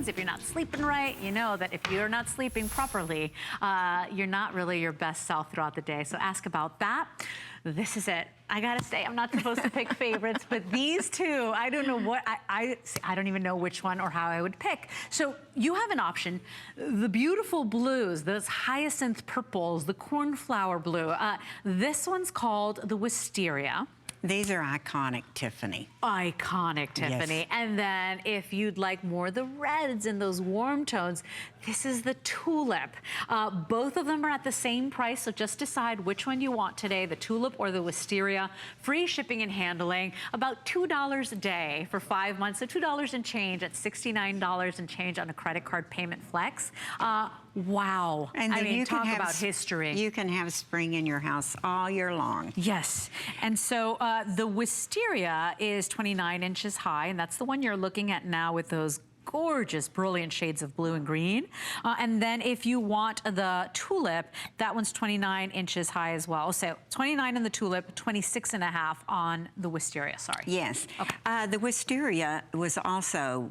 mornings, if you're not sleeping right, you know that if you're not sleeping properly, you're not really your best self throughout the day. So ask about that. This is it. I gotta say, I'm not supposed to pick favorites, but these two, I don't know what, I don't even know which one or how I would pick. So you have an option. The beautiful blues, those hyacinth purples, the cornflower blue. This one's called the Wisteria. These are iconic Tiffany. Iconic Tiffany. Yes. And then if you'd like more of the reds and those warm tones, this is the Tulip. Both of them are at the same price, so just decide which one you want today, the Tulip or the Wisteria. Free shipping and handling, about $2 a day for 5 months, so $2 and change at $69 and change on a credit card payment flex. Wow. And I mean, talk about history. You can have spring in your house all year long. Yes. And so the Wisteria is 29 inches high, and that's the one you're looking at now with those gorgeous, brilliant shades of blue and green. And then if you want the Tulip, that one's 29 inches high as well. So 29 on the Tulip, 26 and a half on the Wisteria, sorry. Yes. Okay. The Wisteria was also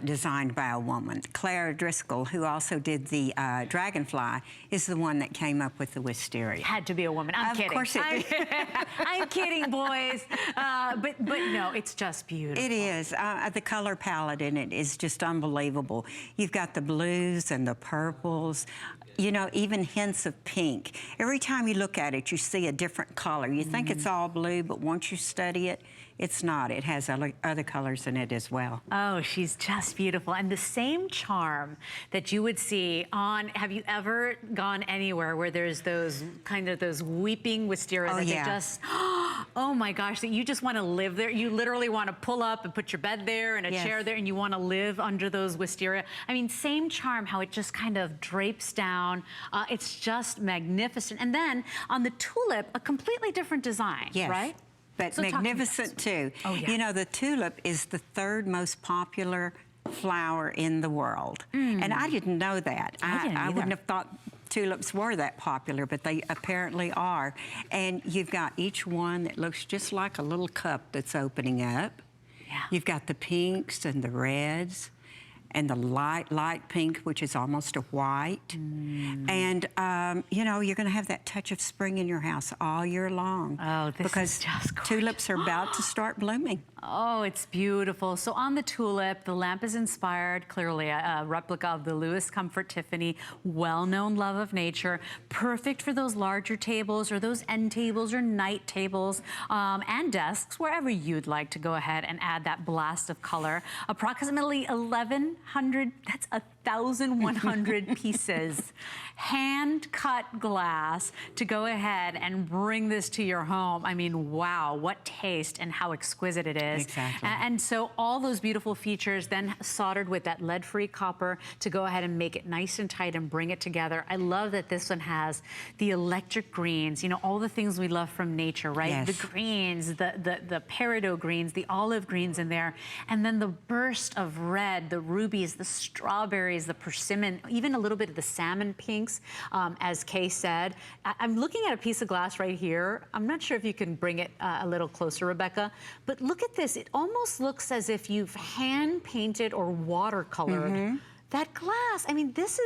designed by a woman. Clara Driscoll, who also did the Dragonfly, is the one that came up with the Wisteria. Had to be a woman. I'm kidding. Of course it did. I'm kidding, boys. But no, it's just beautiful. It is. The color palette in it is just unbelievable. You've got the blues and the purples, you know, even hints of pink. Every time you look at it, you see a different color. You think it's all blue, but once you study it, it's not. It has other colors in it as well. Oh, she's just beautiful. And the same charm that you would see on, have you ever gone anywhere where there's those kind of those weeping wisteria that they just, oh my gosh, that you just want to live there. You literally want to pull up and put your bed there and a chair there and you want to live under those wisteria. I mean, same charm, how it just kind of drapes down. It's just magnificent. And then on the Tulip, a completely different design, right? But so magnificent too. Oh, yeah. You know, the tulip is the third most popular flower in the world. And I didn't know that. I wouldn't have thought tulips were that popular, but they apparently are. And you've got each one that looks just like a little cup that's opening up. Yeah. You've got the pinks and the reds and the light pink, which is almost a white. And, you know, you're gonna have that touch of spring in your house all year long. Oh, this is just gorgeous. Tulips are about to start blooming. Oh, it's beautiful. So on the Tulip, the lamp is inspired, clearly a replica of the Louis Comfort Tiffany, well-known love of nature, perfect for those larger tables or those end tables or night tables and desks, wherever you'd like to go ahead and add that blast of color. Approximately 1,100, that's 1,100 pieces, hand-cut glass to go ahead and bring this to your home. I mean, wow, what taste and how exquisite it is. Exactly. And so all those beautiful features then soldered with that lead-free copper to go ahead and make it nice and tight and bring it together. I love that this one has the electric greens, you know, all the things we love from nature, right? Yes. The greens, the peridot greens, the olive greens in there, and then the burst of red, the rubies, the strawberries, the persimmon, even a little bit of the salmon pinks, as Kay said. I'm looking at a piece of glass right here. I'm not sure if you can bring it a little closer, Rebecca, but look at this. It almost looks as if you've hand painted or watercolored that glass. I mean, this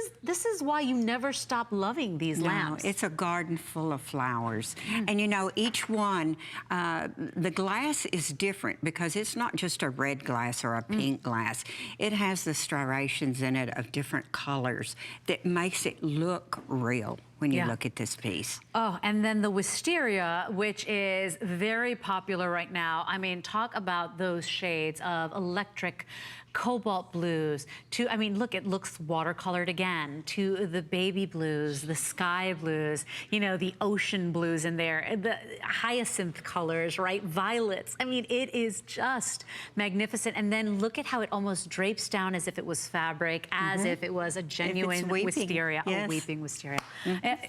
is why you never stop loving these lamps. It's a garden full of flowers. And you know, each one, the glass is different because it's not just a red glass or a pink glass. It has the striations in it of different colors that makes it look real when you look at this piece. Oh, and then the Wisteria, which is very popular right now. I mean, talk about those shades of electric, cobalt blues to, I mean, look, it looks watercolored again, to the baby blues, the sky blues, you know, the ocean blues in there, the hyacinth colors, right? Violets. I mean, it is just magnificent. And then look at how it almost drapes down as if it was fabric, as if it was a genuine wisteria, a weeping wisteria.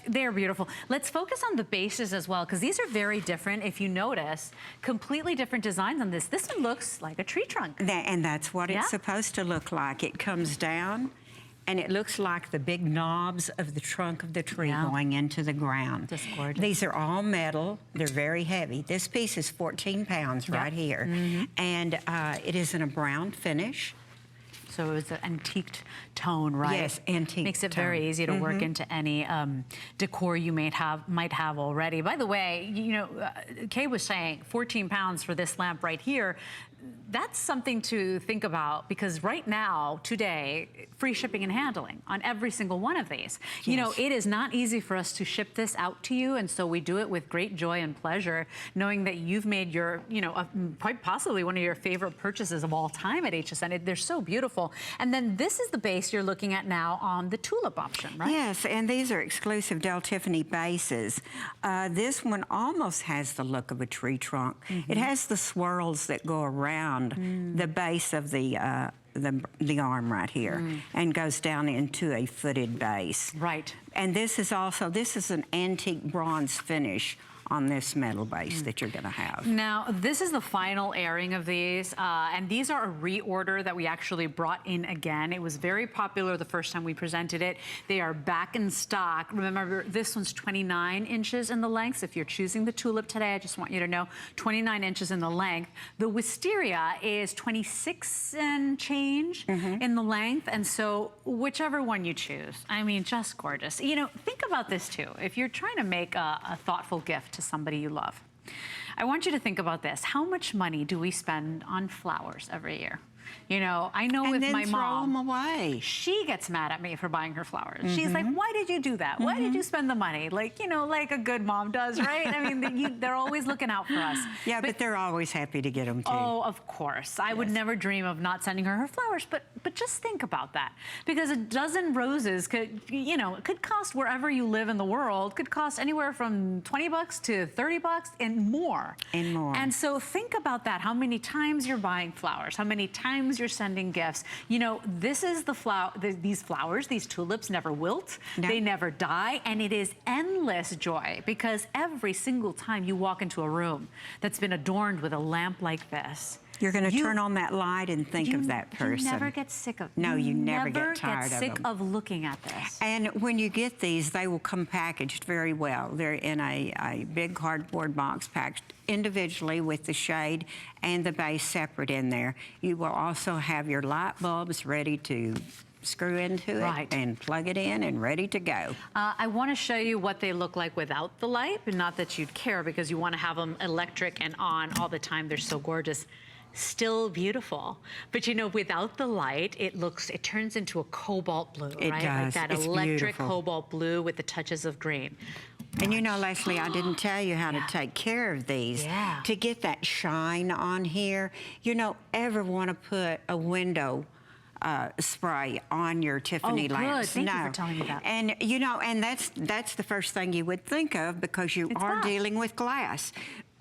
They're beautiful. Let's focus on the bases as well, because these are very different. If you notice, completely different designs on this. This one looks like a tree trunk. And that's what it's supposed to look like. It comes down and it looks like the big knobs of the trunk of the tree going into the ground. Just gorgeous. These are all metal. They're very heavy. This piece is 14 pounds right here. And it is in a brown finish. So it's an antiqued tone, right? Yes, antique Makes it tone. very easy to work into any decor you might have already. By the way, you know, Kay was saying 14 pounds for this lamp right here. That's something to think about, because right now, today, free shipping and handling on every single one of these. Yes. You know, it is not easy for us to ship this out to you, and so we do it with great joy and pleasure, knowing that you've made your, you know, quite possibly one of your favorite purchases of all time at HSN. They're so beautiful. And then this is the base you're looking at now on the tulip option, right? Yes, and these are exclusive Del Tiffany bases. This one almost has the look of a tree trunk. It has the swirls that go around the base of the arm right here and goes down into a footed base. Right. And this is an antique bronze finish on this metal base that you're going to have. Now, this is the final airing of these, and these are a reorder that we actually brought in again. It was very popular the first time we presented it. They are back in stock. Remember, this one's 29 inches in the length. So if you're choosing the tulip today, I just want you to know, 29 inches in the length. The wisteria is 26 and change in the length, and so whichever one you choose, I mean, just gorgeous. You know, think about this too. If you're trying to make a thoughtful gift to somebody you love, I want you to think about this. How much money do we spend on flowers every year? You know, I know with my mom, throw them away. She gets mad at me for buying her flowers. She's like, why did you do that? Why did you spend the money? Like, you know, like a good mom does, right? I mean, they're always looking out for us. Yeah, but they're always happy to get them too. Oh, of course. I would never dream of not sending her flowers, but just think about that. Because a dozen roses could, you know, it could cost, wherever you live in the world, could cost anywhere from 20 bucks to 30 bucks and more. And more. And so think about that. How many times you're buying flowers, how many times you're sending gifts. You know, this is these flowers, these tulips never wilt, they never die, and it is endless joy, because every single time you walk into a room that's been adorned with a lamp like this, you're going to turn on that light and think of that person. You never get sick of. No, you never get tired of them. Sick of looking at this. And when you get these, they will come packaged very well. They're in a big cardboard box packaged individually with the shade and the base separate in there. You will also have your light bulbs ready to screw into it and plug it in and ready to go. I want to show you what they look like without the light, but not that you'd care, because you want to have them electric and on all the time. They're so gorgeous. Still beautiful, but you know, without the light, it turns into a cobalt blue, right? It does. Like that it's electric beautiful. Cobalt blue with the touches of green. And you know, Leslie, I didn't tell you how to take care of these. To get that shine on here, you don't ever want to put a window spray on your Tiffany lamps. Thank you for telling me that. And you know, and that's the first thing you would think of, because you are dealing with glass.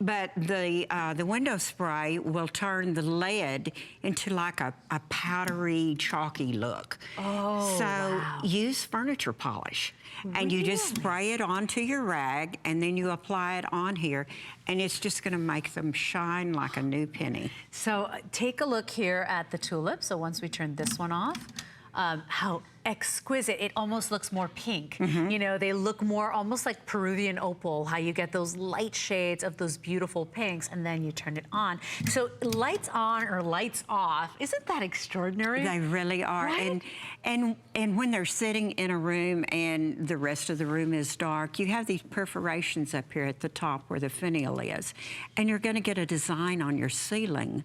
But the window spray will turn the lead into like a powdery, chalky look. Oh, so use furniture polish. And you just spray it onto your rag, and then you apply it on here, and it's just going to make them shine like a new penny. So take a look here at the tulip. So once we turn this one off, how exquisite. It almost looks more pink. You know, they look more almost like Peruvian opal, how you get those light shades of those beautiful pinks, and then you turn it on. So lights on or lights off, isn't that extraordinary? They really are. Right? And when they're sitting in a room and the rest of the room is dark, you have these perforations up here at the top where the finial is, and you're going to get a design on your ceiling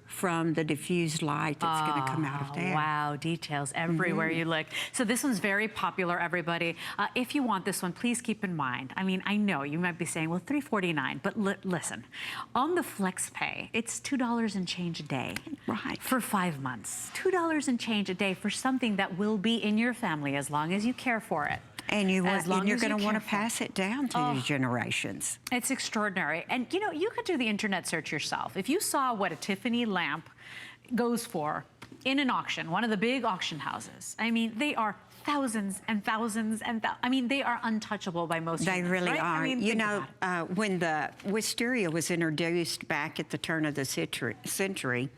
from the diffused light that's going to come out of there. Wow, details everywhere you look. So this one's very popular, everybody. If you want this one, please keep in mind, I mean, I know you might be saying, well, $349, but listen, on the Flex Pay, it's $2 and change a day. Right. For 5 months. $2 and change a day for something that will be in your family as long as you care for it. And you're going to want to pass it down to your generations. It's extraordinary. And you know, you could do the internet search yourself. If you saw what a Tiffany lamp goes for in an auction, one of the big auction houses, I mean, they are thousands and thousands and I mean, they are untouchable by most humans. They really right? are. I mean, you know, when the wisteria was introduced back at the turn of the century,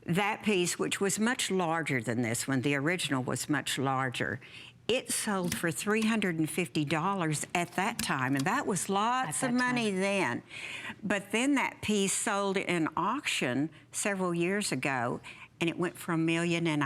that piece, which was much larger than this one, the original was much larger, it sold for $350 at that time, and that was lots of money then. But then that piece sold in auction several years ago, and it went for $1.5 million.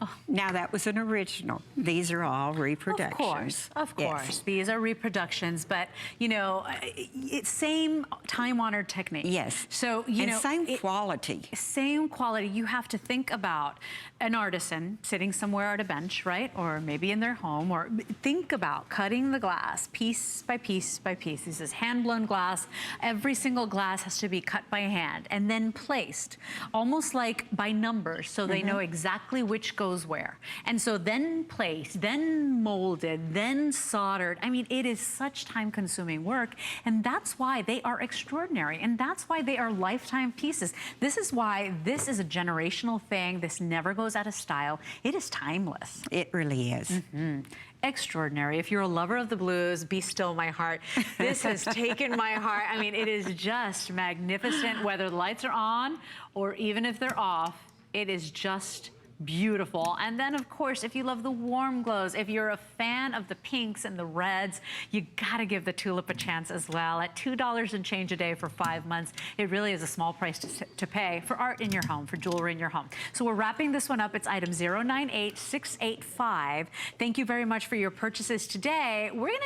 Oh. Now, that was an original. These are all reproductions. Of course. Yes. These are reproductions, but, you know, it's same time-honored technique. Yes. So, you know, same quality. Same quality. You have to think about an artisan sitting somewhere at a bench, right? Or maybe in their home, or think about cutting the glass piece by piece by piece. This is hand-blown glass. Every single glass has to be cut by hand and then placed, almost like by numbers, so they know exactly which goes where. And so then placed, then molded, then soldered. I mean, it is such time-consuming work, and that's why they are extraordinary, and that's why they are lifetime pieces. This is why this is a generational thing. This never goes out of style. It is timeless. It really is. Extraordinary. If you're a lover of the blues, be still my heart. This has taken my heart. I mean, it is just magnificent, whether the lights are on or even if they're off. It is just beautiful. And then, of course, if you love the warm glows, if you're a fan of the pinks and the reds, you gotta give the tulip a chance as well. At $2 and change a day for 5 months, it really is a small price to pay for art in your home, for jewelry in your home. So we're wrapping this one up. It's item 098685. Thank you very much for your purchases today. We're gonna